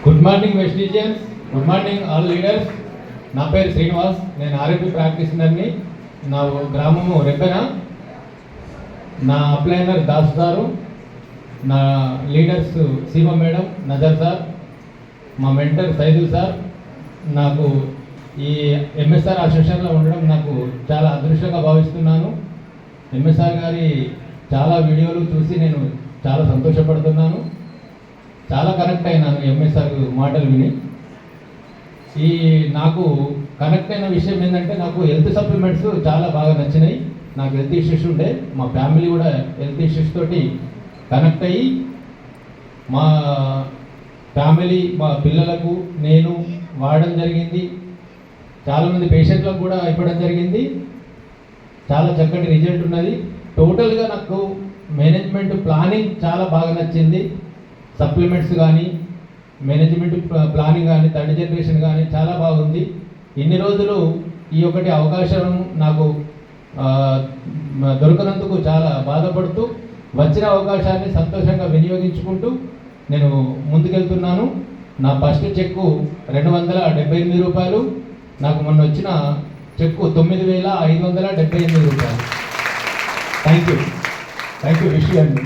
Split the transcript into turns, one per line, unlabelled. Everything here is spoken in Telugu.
Good morning వెస్టీజియన్స్, good morning all leaders. నా పేరు శ్రీనివాస్, నేను ఆర్ఎంపీ ప్రాక్టీషనర్ని. నా గ్రామము రెబ్బెన. నా అప్లైనర్ దాస్ సారు, నా లీడర్స్ సీమ మేడం, నజర్ సార్, మా మెంటర్ సైదుల్ సార్. నాకు ఈ ఎంఎస్ఆర్ అసోసియేషన్లో ఉండడం నాకు చాలా అదృష్టంగా భావిస్తున్నాను. ఎంఎస్ఆర్ గారి చాలా వీడియోలు చూసి నేను చాలా సంతోషపడుతున్నాను. చాలా కనెక్ట్ అయినాను ఎంఎస్ఆర్ మాటలు విని. నాకు కనెక్ట్ అయిన విషయం ఏంటంటే, నాకు హెల్త్ సప్లిమెంట్స్ చాలా బాగా నచ్చినాయి. నాకు హెల్త్ ఇష్యూస్ ఉండే, మా ఫ్యామిలీ కూడా హెల్త్ ఇష్యూస్ తోటి కనెక్ట్ అయ్యి మా ఫ్యామిలీ, మా పిల్లలకు నేను వాడడం జరిగింది. చాలామంది పేషెంట్లకు కూడా ఇవ్వడం జరిగింది. చాలా చక్కటి రిజల్ట్ ఉన్నది. టోటల్గా నాకు మేనేజ్మెంట్ ప్లానింగ్ చాలా బాగా నచ్చింది. సప్లిమెంట్స్ కానీ, మేనేజ్మెంట్ ప్లానింగ్ కానీ, థర్డ్ జనరేషన్ కానీ చాలా బాగుంది. ఇన్ని రోజులు ఈ ఒకటి అవకాశం నాకు దొరకనందుకు చాలా బాధపడుతూ, వచ్చిన అవకాశాన్ని సంతోషంగా వినియోగించుకుంటూ నేను ముందుకెళ్తున్నాను. నా ఫస్ట్ చెక్కు 278 రూపాయలు. నాకు మొన్న వచ్చిన చెక్కు 9,578 రూపాయలు. థ్యాంక్ యూ విష్ యూ అండి.